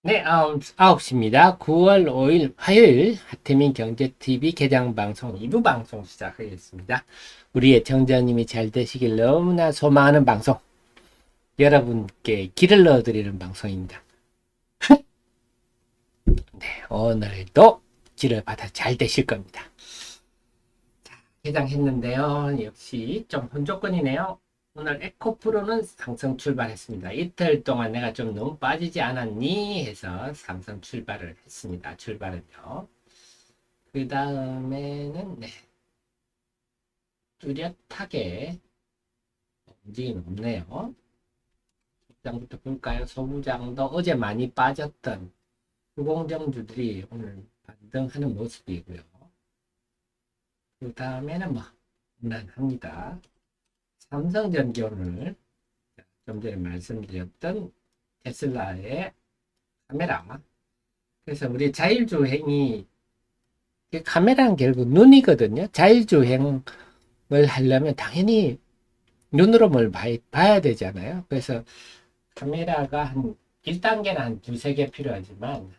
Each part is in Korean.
네, 9시입니다. 9월 5일 화요일 하태민 경제TV 개장 방송 2부 방송 시작하겠습니다. 우리 애청자님이 잘 되시길 너무나 소망하는 방송, 여러분께 길을 넣어드리는 방송입니다. 네, 오늘도 길을 받아 잘 되실 겁니다. 개장했는데요. 역시 좀 혼조건이네요. 오늘 에코프로는 상승 출발했습니다. 이틀 동안 내가 좀 너무 빠지지 않았니? 해서 상승 출발을 했습니다. 출발은요. 그 다음에는, 네, 뚜렷하게 움직임 없네요. 소부장부터 볼까요? 소부장도 어제 많이 빠졌던 유공정주들이 오늘 반등하는 모습이고요. 그 다음에는 뭐, 무난합니다. 삼성전기 오늘 좀 전에 말씀드렸던 테슬라의 카메라. 그래서 우리 자율주행이, 카메라는 결국 눈이거든요. 자율주행을 하려면 당연히 눈으로 뭘 봐야 되잖아요. 그래서 카메라가 한 1단계는 한 두세 개 필요하지만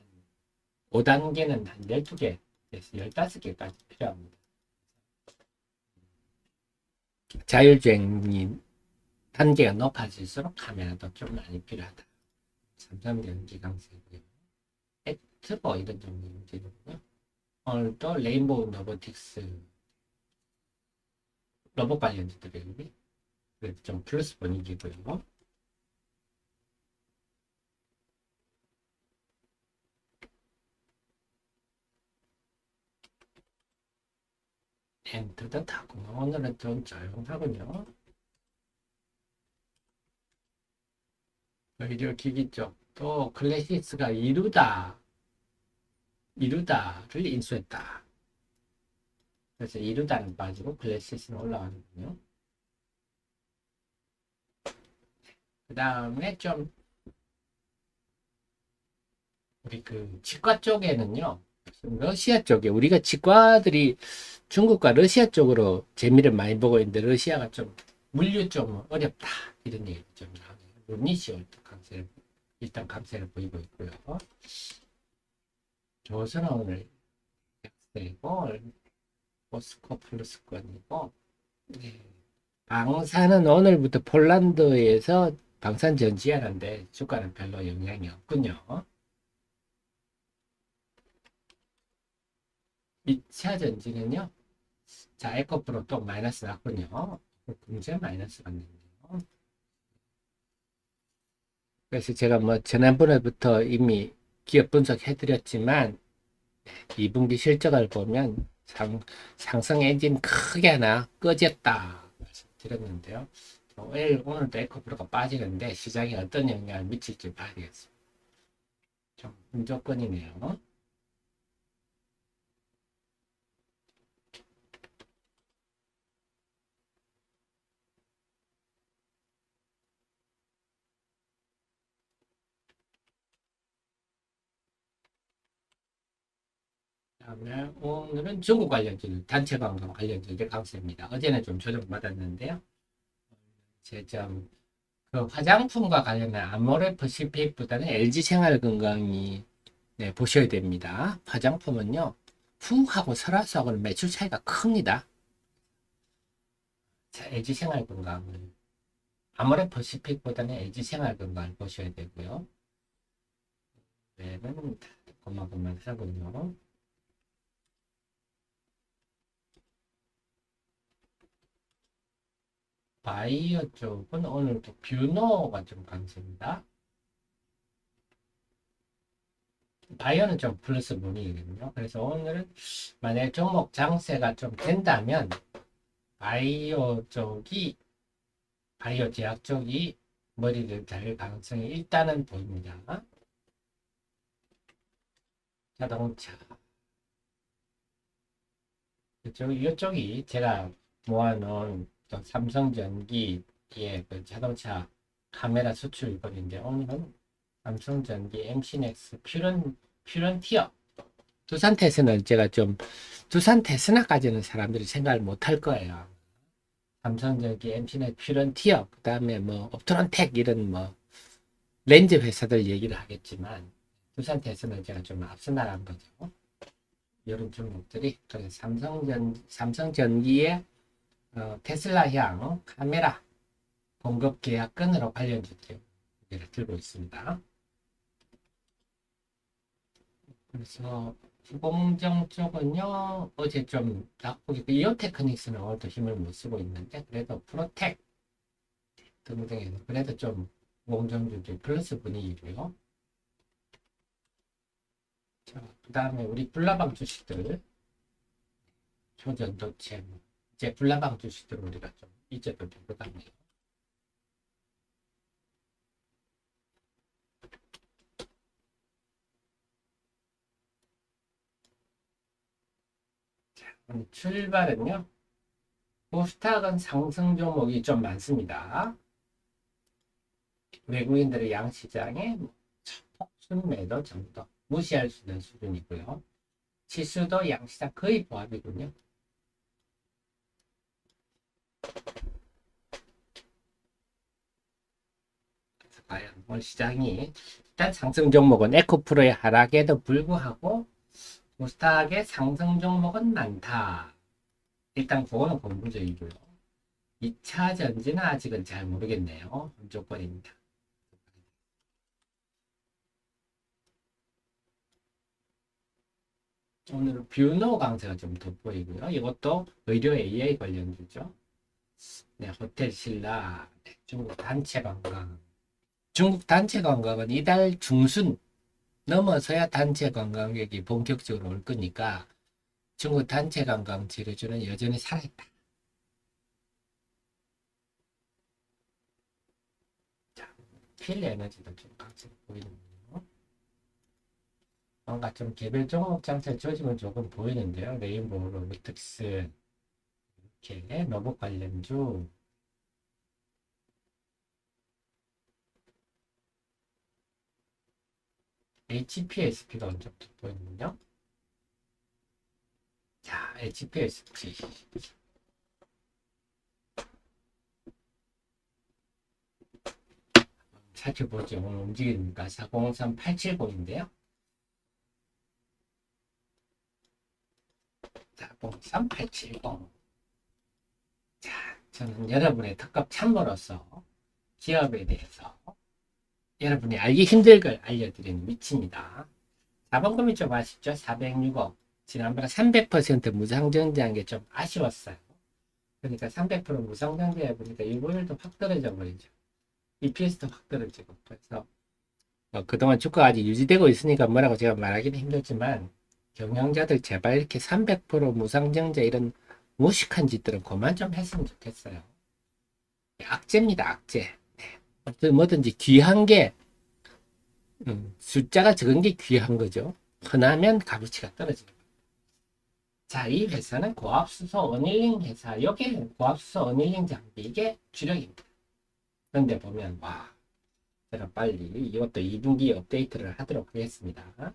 5단계는 한 12개, 15개까지 필요합니다. 자율주행이 단계가 높아질수록 카메라도 좀 많이 필요하다. 삼성전기 강세고요. 액트버 이런 종류 움직이고요. 오늘도 레인보우 로보틱스 로봇 관련주들이 그래도 좀 플러스 분위기고요. 엔터도 타고 오늘은 좀 조용하군요. 오히려 기기 쪽 또 클래시스가 이루다를 인수했다. 그래서 이루다는 빠지고 클래시스는 올라가는군요. 그 다음에 좀 우리 그 치과 쪽에는요, 러시아 쪽에 우리가 치과들이 중국과 러시아 쪽으로 재미를 많이 보고 있는데 러시아가 좀 물류 좀 어렵다 이런 얘기 좀 나오네요. 루닛이 일단 강세를 보이고 있고요. 조선은 오늘 약세고 포스코 플러스권이고, 네. 방사는 오늘부터 폴란드에서 방산 전지하는데 주가는 별로 영향이 없군요. 2차 전지는요, 자, 에코프로 또 마이너스 났군요. 굉장히 마이너스 났네요. 그래서 제가 뭐 지난번에부터 이미 기업 분석해드렸지만 2분기 실적을 보면 상승 엔진 크게 하나 꺼졌다 말씀드렸는데요. 오늘도 에코프로가 빠지는데 시장에 어떤 영향을 미칠지 봐야 되겠습니다. 좀 흔조건이네요. 다음에 오늘은 중국 관련주, 단체 관광 관련주들 강세입니다. 어제는 좀 조정받았는데요. 제점 그 화장품과 관련된 아모레퍼시픽보다는 LG생활건강이, 네, 보셔야 됩니다. 화장품은요, 푸하고 설화수하고는 매출 차이가 큽니다. 자, LG생활건강을 아모레퍼시픽보다는 LG생활건강을 보셔야 되고요. 외는 고만고만 하고요. 바이오 쪽은 오늘도 뷰노가 좀 강세입니다. 바이오는 좀 플러스 분위기거든요. 그래서 오늘은 만약 종목 장세가 좀 된다면 바이오 쪽이, 바이오 제약 쪽이 머리를 달 가능성이 일단은 보입니다. 자동차 이쪽이 제가 모아놓은 또 삼성전기의 그 자동차 카메라 수출권인데, 오늘은 삼성전기 MC넥스 퓨런티어, 두산 테스는 제가 좀, 두산 테스나까지는 사람들이 생각을 못 할 거예요. 삼성전기, MC넥스 퓨런티어, 그 다음에 뭐 옵트론텍 이런 뭐 렌즈 회사들 얘기를 하겠지만 두산테스는 제가 좀 앞서 나간 거죠. 이런 종목들이 그래서 삼성전기의 테슬라향 카메라 공급 계약 건으로 관련주들이 여기를 들고 있습니다. 그래서 후공정 쪽은요 어제 좀 나쁘게 이오테크닉스는 오늘도 힘을 못 쓰고 있는데 그래도 프로텍 등등에서 그래도 좀 후공정주들 플러스 분위기고요. 자, 그 다음에 우리 불나방 주식들 초전도체 이제 불나방 주식들 우리가 좀 잊어도 될 것 같네요. 출발은요. 코스닥은 상승 종목이 좀 많습니다. 외국인들의 양시장에 폭순 매도 정도 무시할 수 있는 수준이고요. 지수도 양시장 거의 보합이군요. 과연 오늘 시장이 일단 상승 종목은 에코프로의 하락에도 불구하고 코스닥의 상승 종목은 많다. 일단 그거는 공부적이고요. 2차 전지는 아직은 잘 모르겠네요. 조건입니다. 오늘은 뷰노 강세가 좀 돋보이고요. 이것도 의료 AI 관련주죠. 네, 호텔 신라, 네, 중국 단체 관광. 중국 단체 관광은 이달 중순 넘어서야 단체 관광객이 본격적으로 올 거니까 중국 단체 관광 재료주는 여전히 살아있다. 자, 필에너지도 좀 강세 보이는데요. 뭔가 좀 개별 종목 장세 조짐은 조금 보이는데요. 레인보우 로보틱스 이렇게 로봇 관련주 HPSP가 좀 돋보이는군요. 자, HPSP 살펴보죠. 오늘 움직이니까 403870인데요. 403870. 자, 저는 여러분의 특급 참모로서 기업에 대해서 여러분이 알기 힘들 걸 알려드리는 위치입니다. 자본금이 좀 아쉽죠? 406억. 지난번에 300% 무상증자한 게 좀 아쉬웠어요. 그러니까 300% 무상증자 해보니까 일본일도 확 떨어져 버리죠. EPS도 확 떨어지고. 그래서 그동안 주가가 아직 유지되고 있으니까 뭐라고 제가 말하기는 힘들지만 경영자들 제발 이렇게 300% 무상증자 이런 무식한 짓들은 그만 좀 했으면 좋겠어요. 악재입니다, 악재. 뭐든지 귀한 게 숫자가 적은 게 귀한 거죠. 흔하면 값어치가 떨어지는 거예요. 자, 이 회사는 고압수소 어닐링 회사. 여기 고압수소 어닐링 장비 이게 주력입니다. 그런데 보면 와, 제가 빨리 이것도 2분기 업데이트를 하도록 하겠습니다.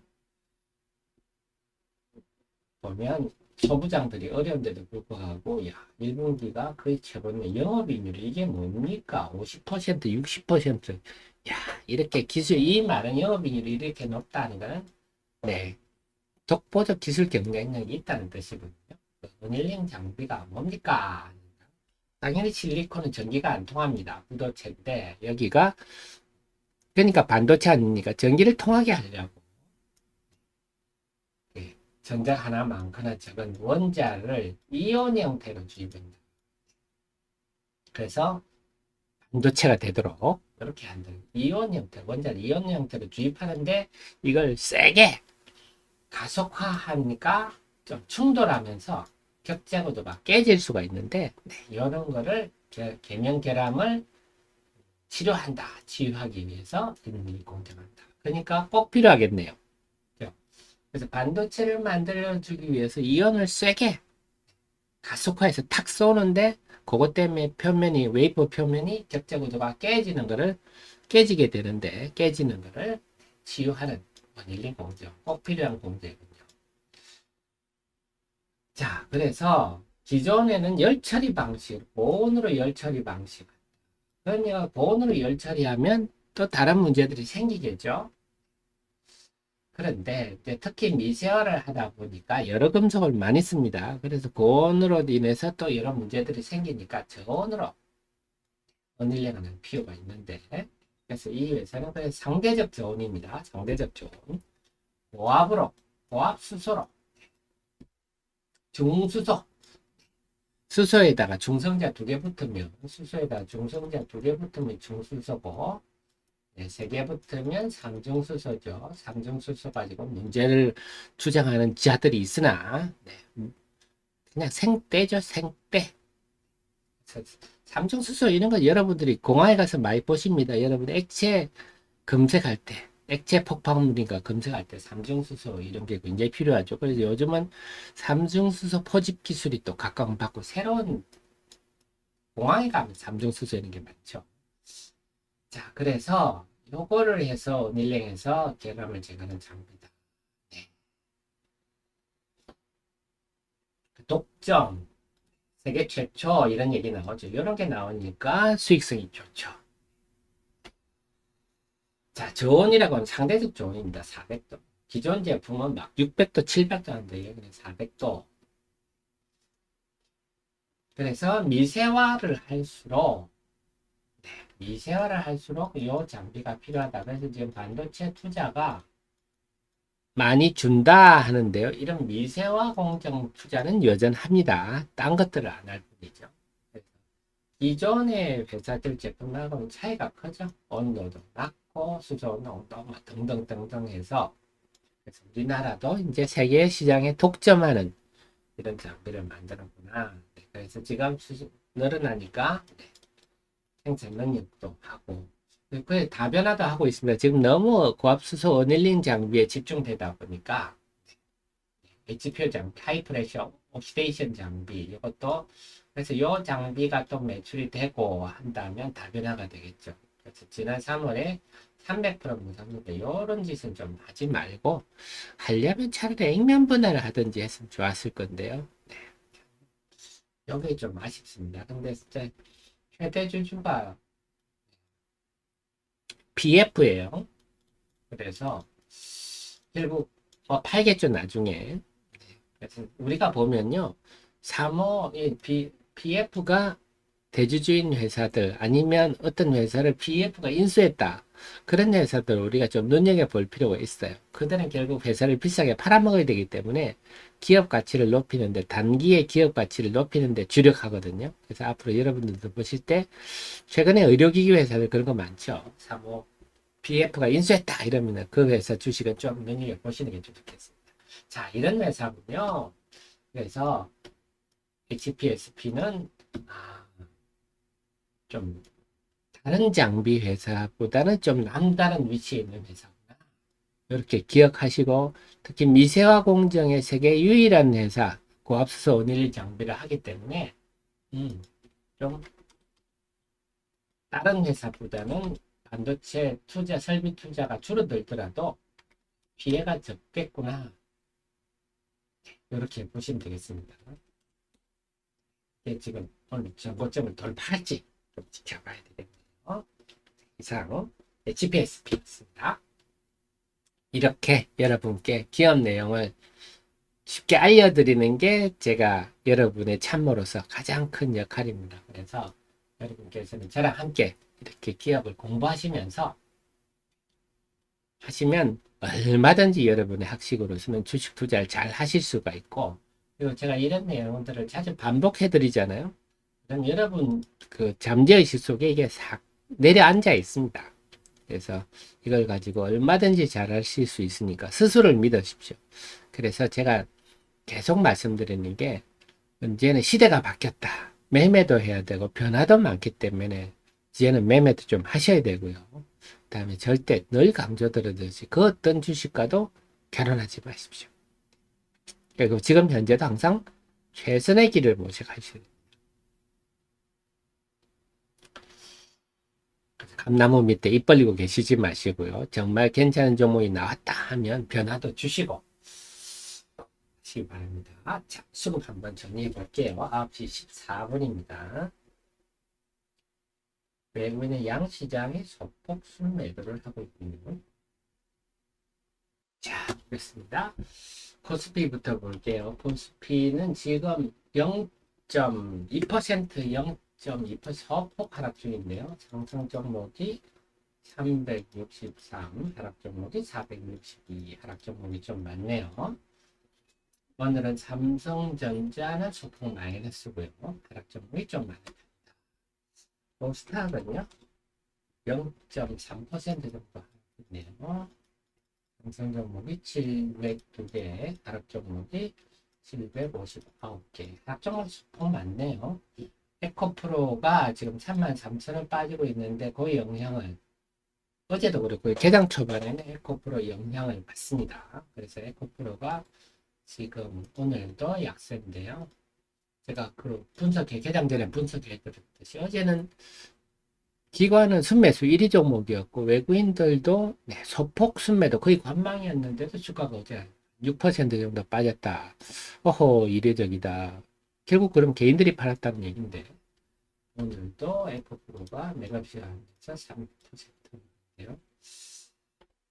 보면 소부장들이 어려운데도 불구하고 야 1분기가 거의 최고네. 영업이익률이 이게 뭡니까? 50% 60%. 야 이렇게 기술 이 많은 영업이익률이 이렇게 높다는 것은 네 독보적 기술 경쟁력이 있다는 뜻이거든요. 어닐링 장비가 뭡니까? 당연히 실리콘은 전기가 안 통합니다. 부도체인데 여기가 그러니까 반도체 아닙니까? 전기를 통하게 하려고 전자 하나 많거나 적은 원자를 이온 형태로 주입합니다. 그래서 반도체가 되도록 이렇게 한다는 이온 형태, 원자를 이온 형태로 주입하는데 이걸 세게 가속화하니까 좀 충돌하면서 격자구도가 깨질 수가 있는데 이런 거를 계면 결함을 치료한다, 치유하기 위해서 이런 공정한다. 그러니까 꼭 필요하겠네요. 그래서 반도체를 만들어주기 위해서 이온을 세게 가속화해서 탁 쏘는데 그것 때문에 표면이 웨이퍼 표면이 격자 구도가 깨지게 되는데 깨지는 거를 치유하는 원일링 공정 꼭 필요한 공정이군요. 자, 그래서 기존에는 열처리 방식, 보온으로 열처리 방식. 그러면 보온으로 열처리하면 또 다른 문제들이 생기겠죠. 그런데 이제 특히 미세화를 하다 보니까 여러 금속을 많이 씁니다. 그래서 고온으로 인해서 또 여러 문제들이 생기니까 저온으로 언일링하는 필요가 있는데, 그래서 이 회사는 그냥 상대적 저온입니다. 상대적 저온. 고압으로, 고압 수소로, 중수소, 수소에다가 중성자 두 개 붙으면, 수소에다가 중성자 두 개 붙으면 중수소고, 네, 세 개 붙으면 삼중수소죠. 삼중수소 가지고 문제를 주장하는 자들이 있으나, 네, 그냥 생떼죠, 생떼. 삼중수소 이런 거 여러분들이 공항에 가서 많이 보십니다. 여러분 액체 검색할 때, 액체 폭발물인가 검색할 때 삼중수소 이런 게 굉장히 필요하죠. 그래서 요즘은 삼중수소 포집 기술이 또 각광받고 새로운 공항에 가면 삼중수소 이런 게 많죠. 자, 그래서 요거를 해서 닐링해서 결함을 제거하는 장비다. 네. 독점, 세계 최초 이런 얘기 나오죠. 이런 게 나오니까 수익성이 좋죠. 자, 저온이라고 하면 상대적 저온입니다. 400도. 기존 제품은 막 600도, 700도 하는데 여기는 400도. 그래서 미세화를 할수록 이 장비가 필요하다. 그래서 지금 반도체 투자가 많이 준다 하는데요. 이런 미세화 공정 투자는 여전합니다. 딴 것들을 안 할 뿐이죠. 기존의 회사들 제품하고는 차이가 크죠. 온도도 낮고 수소 농도 등등등등 해서 그래서 우리나라도 이제 세계 시장에 독점하는 이런 장비를 만들었구나. 네, 그래서 지금 늘어나니까 생산 능력도 하고 그 다변화도 하고 있습니다. 지금 너무 고압수소 어닐린 장비에 집중되다 보니까 HPO 장비, 하이프레셔 옥시데이션 장비 이것도 그래서 이 장비가 또 매출이 되고 한다면 다변화가 되겠죠. 그래서 지난 3월에 300% 무상인데 이런 짓은 좀 하지 말고 하려면 차라리 액면 분할을 하든지 했으면 좋았을 건데요. 네. 여기 좀 아쉽습니다. 근데 진짜 최대 주주가 BF예요. 그래서 결국 팔겠죠 나중에. 그래서 우리가 보면요, BF가 대주주인 회사들 아니면 어떤 회사를 BF가 인수했다. 그런 회사들 우리가 좀 눈여겨볼 필요가 있어요. 그들은 결국 회사를 비싸게 팔아먹어야 되기 때문에 기업 가치를 높이는데 단기의 기업 가치를 높이는데 주력하거든요. 그래서 앞으로 여러분들도 보실 때 최근에 의료기기 회사들 그런 거 많죠. BF가 인수했다 이러면 그 회사 주식은 좀 눈여겨보시는 게 좀 좋겠습니다. 자, 이런 회사군요. 그래서 HPSP는 좀 다른 장비 회사보다는 좀 남다른 위치에 있는 회사구나. 이렇게 기억하시고 특히 미세화 공정의 세계 유일한 회사 고압수소 원일 장비를 하기 때문에 좀 다른 회사보다는 반도체 투자, 설비 투자가 줄어들더라도 피해가 적겠구나. 이렇게 보시면 되겠습니다. 지금 오늘 전고점을 돌파할지 좀 지켜봐야 되겠네요. 이상 HPSP였습니다. 이렇게 여러분께 기업 내용을 쉽게 알려드리는 게 제가 여러분의 참모로서 가장 큰 역할입니다. 그래서 여러분께서는 저랑 함께 이렇게 기업을 공부하시면서 하시면 얼마든지 여러분의 학식으로서는 주식 투자를 잘 하실 수가 있고, 그리고 제가 이런 내용들을 자주 반복해 드리잖아요. 그럼 여러분 그 잠재의식 속에 이게 싹 내려앉아 있습니다. 그래서 이걸 가지고 얼마든지 잘 하실 수 있으니까 스스로를 믿으십시오. 그래서 제가 계속 말씀드리는 게 이제는 시대가 바뀌었다. 매매도 해야 되고 변화도 많기 때문에 이제는 매매도 좀 하셔야 되고요. 그다음에 절대 늘 강조드리듯이 그 어떤 주식과도 결혼하지 마십시오. 그리고 지금 현재도 항상 최선의 길을 모색하셔야 돼요. 감나무 밑에 입 벌리고 계시지 마시고요. 정말 괜찮은 종목이 나왔다 하면 변화도 주시고 하시기 바랍니다. 자, 수급 한번 정리해 볼게요. 9시 14분입니다. 외국인의 양시장이 소폭 순매도를 하고 있군요. 자, 그렇습니다. 코스피부터 볼게요. 코스피는 지금 0.2%, 0.2% 소폭 하락 중인데요. 상승 종목이 363, 하락 종목이 462, 하락 종목이 좀 많네요. 오늘은 삼성전자는 소폭 마이너스고요. 하락 종목이 좀 많습니다. 코스닥은요, 0.3% 정도 하락했네요. 상승 종목이 702개, 하락 종목이 759개. 하락 종목이 소폭 많네요. 에코프로가 지금 33,000원 빠지고 있는데 그 영향을 어제도 그렇고 개장 초반에는 에코프로 영향을 받습니다. 그래서 에코프로가 지금 오늘도 약세인데요. 제가 그 개장 전에 분석해 드렸듯이 어제는 기관은 순매수 1위 종목이었고 외국인들도 소폭 순매도 거의 관망이었는데도 주가가 어제 6% 정도 빠졌다. 어허, 이례적이다. 결국 그럼 개인들이 팔았다는 얘기인데 오늘도 에코프로가 매각시간에서 3%인데요.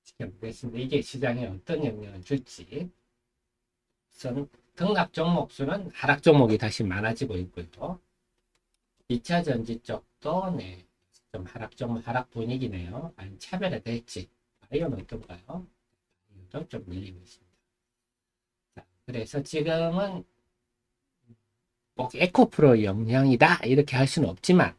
지켜보겠습니다. 이게 시장에 어떤 영향을 줄지. 우선 등락 종목 수는 하락 종목이 다시 많아지고 있고요. 2차 전지 쪽도 좀 하락 분위기네요. 아니, 차별화 됐지. 바이오는 어떤가요? 바이오도 좀 밀리고 있습니다. 자, 그래서 지금은 꼭 에코프로 영향이다 이렇게 할 수는 없지만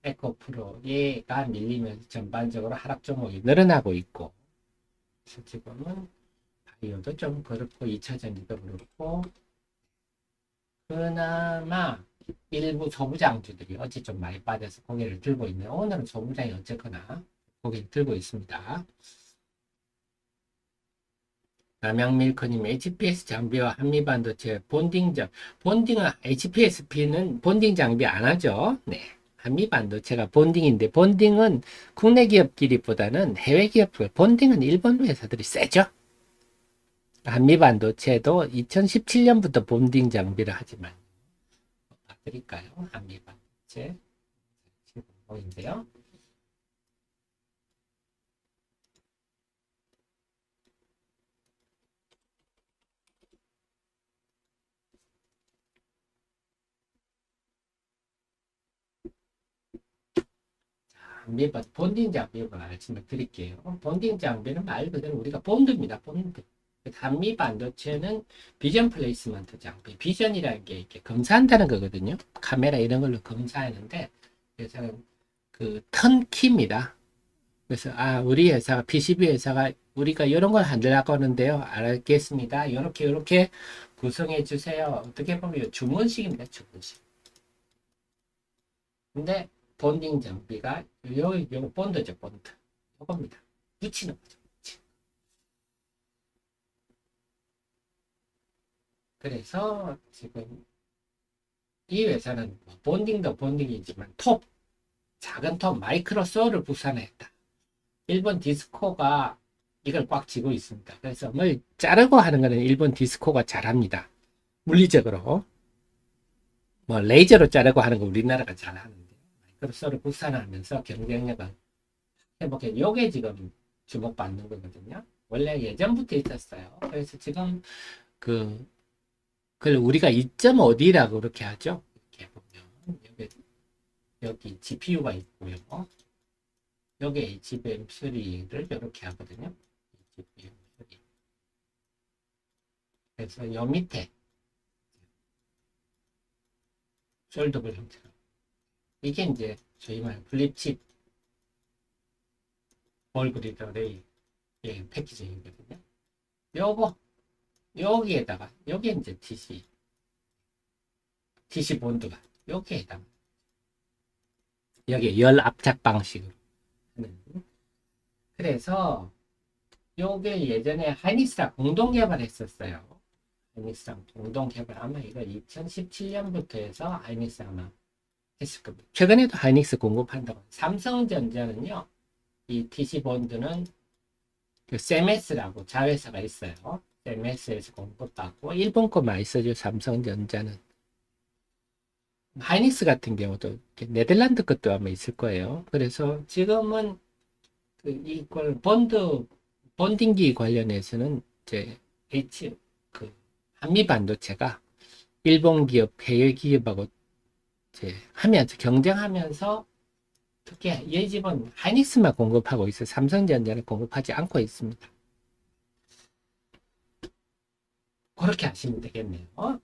에코프로가 밀리면서 전반적으로 하락 종목이 늘어나고 있고 그래서 지금은 바이오도 좀 그렇고 2차 전지도 그렇고 그나마 일부 소부장주들이 어제 좀 많이 빠져서 고개를 들고 있네요. 오늘은 소부장이 어쨌거나 고개를 들고 있습니다. 남양밀크님 HPS 장비와 한미반도체 본딩은 HPSP는 본딩 장비 안 하죠. 네. 한미반도체가 본딩인데 본딩은 국내 기업끼리보다는 해외 기업들 본딩은 일본 회사들이 세죠. 한미반도체도 2017년부터 본딩 장비를 하지만 봐드릴까요? 한미반도체 지금 보이는데요. 본딩 장비 말씀을 드릴게요. 본딩 장비는 말 그대로 우리가 본드입니다. 본드. 단미 반도체는 비전 플레이스먼트 장비. 비전이라는 게 이렇게 검사한다는 거거든요. 카메라 이런 걸로 검사하는데, 그래서 그 턴키입니다. 그래서 우리 회사가 PCB 회사가 우리가 이런 걸 하려고 하는데요. 알겠습니다. 이렇게 구성해 주세요. 어떻게 보면 주문식입니다. 주문식. 근데 본딩 장비가 요 본드죠. 본드. 요겁니다. 붙이는 거죠. 그래서 지금 이 회사는 본딩도 본딩이지만 작은 톱 마이크로 소울을 부산했다. 일본 디스코가 이걸 꽉 쥐고 있습니다. 그래서 뭘 자르고 하는 거는 일본 디스코가 잘합니다. 물리적으로. 뭐 레이저로 자르고 하는 거 우리나라가 잘하는데 마이크로 소울을 부산하면서 경쟁력을 회복해. 요게 지금 주목받는 거거든요. 원래 예전부터 있었어요. 그래서 지금 그 그걸 우리가 2.5D라고 그렇게 하죠. 이렇게 보면 여기 GPU가 있고요. 여기 HBM3를 이렇게 하거든요. HBM3. 그래서 여 밑에 숄더블 형태로 이게 이제 저희 말 플립칩 볼그리드 레이 패키징이거든요. 요거 여기에다가 여기 이제 TC 본드가 여기에다가 여기 열 압착 방식으로 하는. 그래서 요게 예전에 하이닉스랑 공동 개발했었어요. 하이닉스랑 공동 개발 아마 이거 2017년부터 해서 하이닉스 아마 했을 겁니다. 최근에도 하이닉스 공급한다고. 삼성전자는요, 이 TC 본드는 그 세메스라고 자회사가 있어요. 세메스에서 공급받고 일본 거 많이 쓰죠. 삼성전자는. 하이닉스 같은 경우도 네덜란드 것도 아마 있을 거예요. 그래서 지금은 이걸 본딩기 관련해서는 이제 그 한미 반도체가 일본 기업, 해외 기업하고 이제 하면서 경쟁하면서 특히 이 집은 하이닉스만 공급하고 있어요. 삼성전자는 공급하지 않고 있습니다. 그렇게 하시면 되겠네요.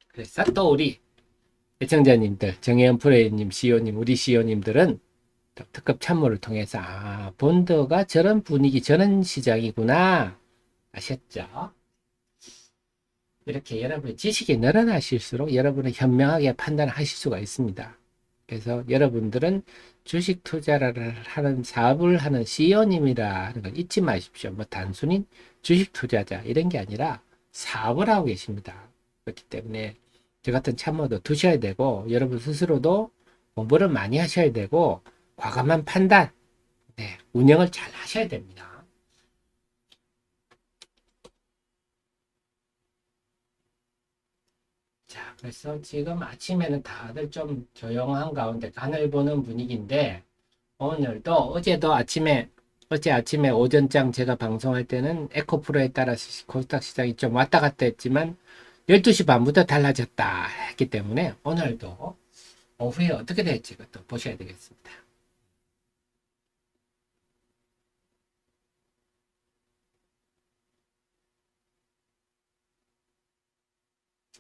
그래서 또 우리 애청자님들, 정혜연 프로님, CEO님, 우리 CEO님들은 특급 참모를 통해서 본드가 저런 분위기, 저런 시장이구나 아셨죠? 이렇게 여러분의 지식이 늘어나실수록 여러분은 현명하게 판단하실 수가 있습니다. 그래서 여러분들은 주식 투자를 하는 사업을 하는 CEO님이라 하는 걸 잊지 마십시오. 뭐 단순히 주식 투자자 이런 게 아니라 사업을 하고 계십니다. 그렇기 때문에 저 같은 참모도 두셔야 되고 여러분 스스로도 공부를 많이 하셔야 되고 과감한 판단, 운영을 잘 하셔야 됩니다. 자, 그래서 지금 아침에는 다들 좀 조용한 가운데 하늘 보는 분위기인데 오늘도 어제 아침에 오전장 제가 방송할 때는 에코프로에 따라서 코스닥 시장이 좀 왔다 갔다 했지만 12시 반부터 달라졌다 했기 때문에 오늘도 오후에 어떻게 될지 또 보셔야 되겠습니다.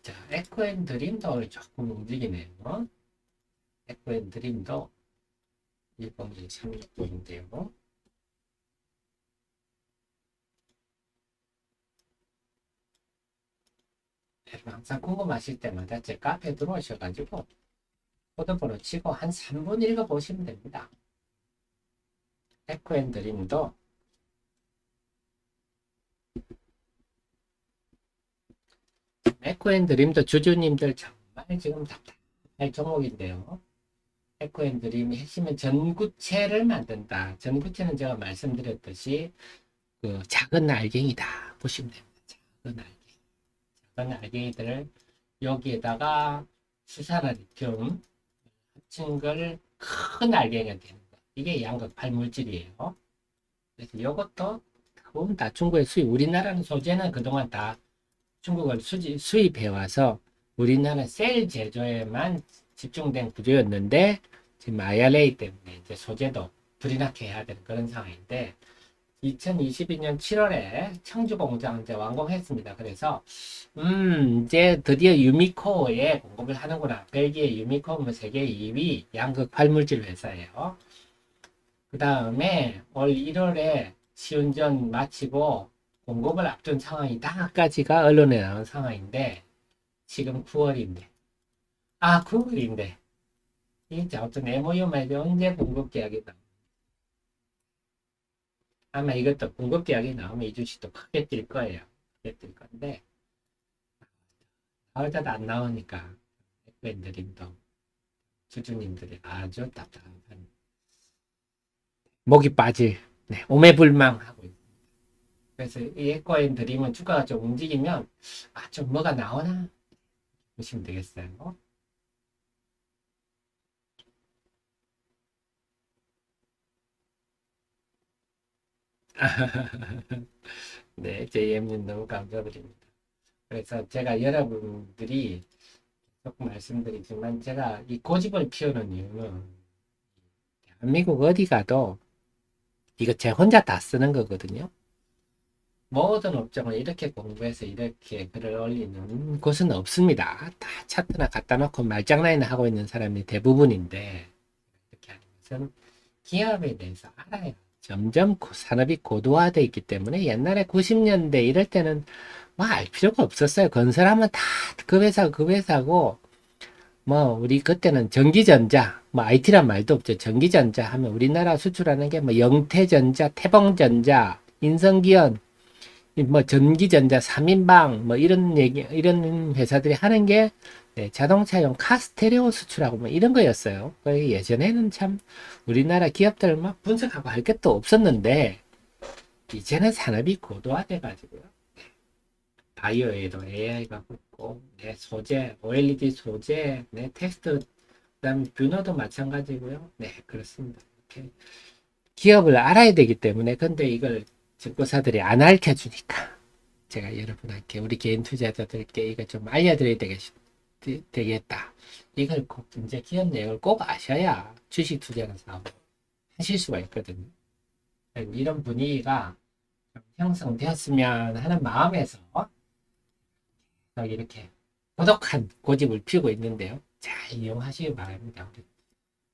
자, 에코앤드림도 오늘 조금 움직이네요. 에코앤드림도 1번지 36분인데요. 항상 궁금하실 때마다 제 카페 들어오셔가지고 코드번호 치고 한 3분 읽어보시면 됩니다. 에코앤드림도 에코앤드림도 주주님들 정말 지금 답답할 종목인데요. 에코앤드림의 핵심은 전구체를 만든다. 전구체는 제가 말씀드렸듯이 그 작은 알갱이다 보시면 됩니다. 작은 알갱이. 작은 알갱이들을 여기에다가 수산화 리튬 합친 걸 큰 알갱이가 되는 거. 이게 양극 발물질이에요. 그래서 이것도 보면 다 중국의 수입. 우리나라는 소재는 그동안 다 중국을 수입해와서 우리나라 셀 제조에만 집중된 구조였는데 지금 IRA 때문에 이제 소재도 불이 나게 해야 되는 그런 상황인데 2022년 7월에 청주 공장 이제 완공했습니다. 그래서 이제 드디어 유미코에 공급을 하는구나. 벨기에 유미코 뭐 세계 2위 양극 발물질 회사예요. 그 다음에 올 1월에 시운전 마치고 공급을 앞둔 상황이다까지가 언론에 나온 상황인데 지금 9월인데 9월인데 이제 어떤 MOU 말고 언제 공급 계약이 나 아마 이것도 공급 계약이 나오면 이 주식도 크게 뛸 거예요. 크게 뛸 건데 나올 때도 안 나오니까 에코앤드림도 주주님들이 아주 답답한 목이 빠질 오매불망하고 있습니다. 그래서 이 에코앤드림은 주가가 좀 움직이면 좀 뭐가 나오나 보시면 되겠어요. 네, JM님 너무 감사드립니다. 그래서 제가 여러분들이 조금 말씀드리지만 제가 이 고집을 피우는 이유는 대한민국 어디 가도 이거 제 혼자 다 쓰는 거거든요. 모든 업종을 이렇게 공부해서 이렇게 글을 올리는 곳은 없습니다. 다 차트나 갖다 놓고 말장난이나 하고 있는 사람이 대부분인데 이렇게 하는 것은 기업에 대해서 알아요. 점점 산업이 고도화되어 있기 때문에 옛날에 90년대 이럴 때는 뭐 알 필요가 없었어요. 건설하면 다 그 회사 그 회사고 뭐 우리 그때는 전기전자 뭐 IT란 말도 없죠. 전기전자 하면 우리나라 수출하는 게 뭐 영태전자, 태봉전자, 인성기원 뭐 전기전자 3인방 뭐 이런 얘기 이런 회사들이 하는 게 자동차용 카스테레오 수출하고 뭐 이런 거였어요. 예전에는 참 우리나라 기업들 막 분석하고 할 것도 없었는데 이제는 산업이 고도화돼 가지고요. 바이오에도 AI가 붙고 소재, OLED 소재, 텍스트 그다음에 뷰너도 마찬가지고요. 네, 그렇습니다. 이렇게 기업을 알아야 되기 때문에 근데 이걸 증권사들이 안 알려주니까 제가 여러분한테 우리 개인 투자자들께 이거 좀 알려드려야 되겠다. 이걸 꼭 이제 기업 내용을 꼭 아셔야 주식 투자는 사업 하실 수가 있거든요. 이런 분위기가 좀 형성되었으면 하는 마음에서 이렇게 고독한 고집을 피우고 있는데요. 잘 이용하시기 바랍니다.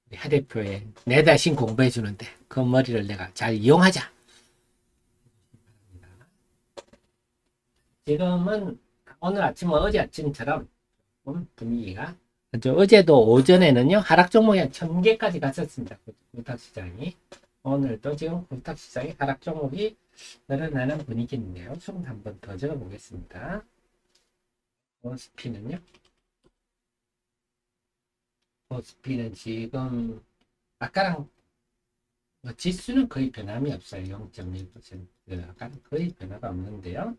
우리 하 대표의 내 자신 공부해 주는데 그 머리를 내가 잘 이용하자. 지금은 오늘 아침 어제 아침처럼 분위기가 어제도 오전에는요 하락 종목이 한 1000개까지 갔었습니다. 코스닥시장이 오늘도 지금 코스닥시장이 하락 종목이 늘어나는 분위기인데요. 숨 한 번 더 적어 보겠습니다. 코스피는요. 코스피는 지금 아까랑 지수는 거의 변함이 없어요. 0.1%. 아까는 거의 변화가 없는데요.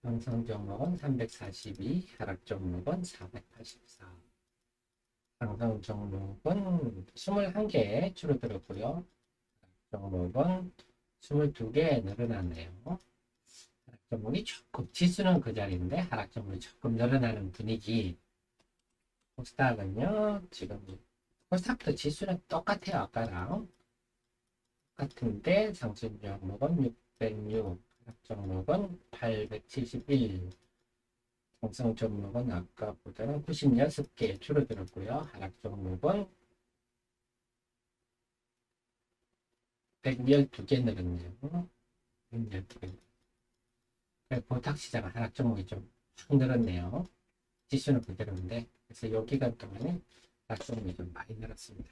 상승 종목은 342, 하락 종목은 484. 상승 종목은 21개 줄어들었고요. 종목은 22개 늘어났네요. 하락 종목이 조금, 지수는 그 자리인데 하락 종목이 조금 늘어나는 분위기. 코스닥은요, 지금 코스닥도 지수는 똑같아요. 아까랑 똑같은데 상승 종목은 606, 하락 종목은 871. 상승 종목은 아까보다는 96개 줄어들었고요. 하락 종목은 112개 늘었네요. 112개. 보탁 시장은 하락 종목이 좀 확 늘었네요. 지수는 그대로인데, 그래서 요 기간 동안에 하락 종목이 좀 많이 늘었습니다.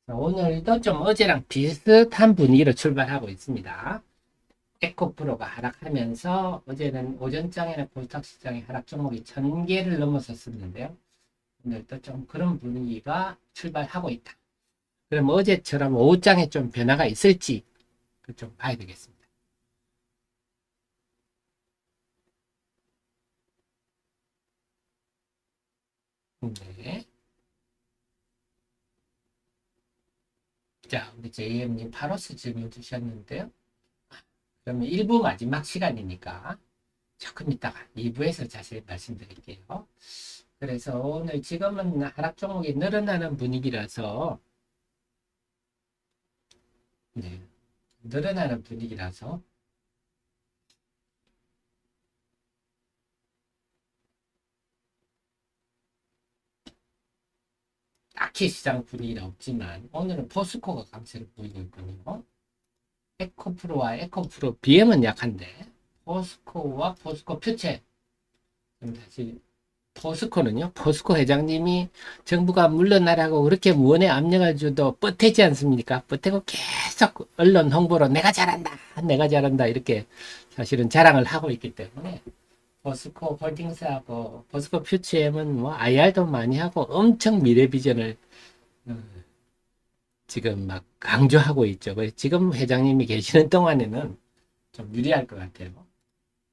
오늘도 좀 어제랑 비슷한 분위기로 출발하고 있습니다. 에코프로가 하락하면서 어제는 오전장에는 보탁 시장의 하락 종목이 1000개를 넘어섰었는데요. 오늘도 좀 그런 분위기가 출발하고 있다. 그럼 어제처럼 오후장에 좀 변화가 있을지 좀 봐야 되겠습니다. 네. 자, 우리 JM님 파로스 질문 주셨는데요. 그러면 1부 마지막 시간이니까 조금 이따가 2부에서 자세히 말씀드릴게요. 그래서 오늘 지금은 하락 종목이 늘어나는 분위기라서 네, 늘어나는 분위기라서 딱히 시장 분위기는 없지만 오늘은 포스코가 강세를 보이고 있거든요. 에코프로와 에코프로 BM은 약한데 포스코와 포스코 표체 다시 포스코는요. 포스코 회장님이 정부가 물러나라고 그렇게 무언의 압력을 줘도 뻗태지 않습니까? 뻗태고 계속 언론 홍보로 내가 잘한다, 내가 잘한다 이렇게 사실은 자랑을 하고 있기 때문에 포스코 홀딩스하고 포스코 퓨처엠은 뭐 IR도 많이 하고 엄청 미래 비전을 지금 막 강조하고 있죠. 지금 회장님이 계시는 동안에는 좀 유리할 것 같아요.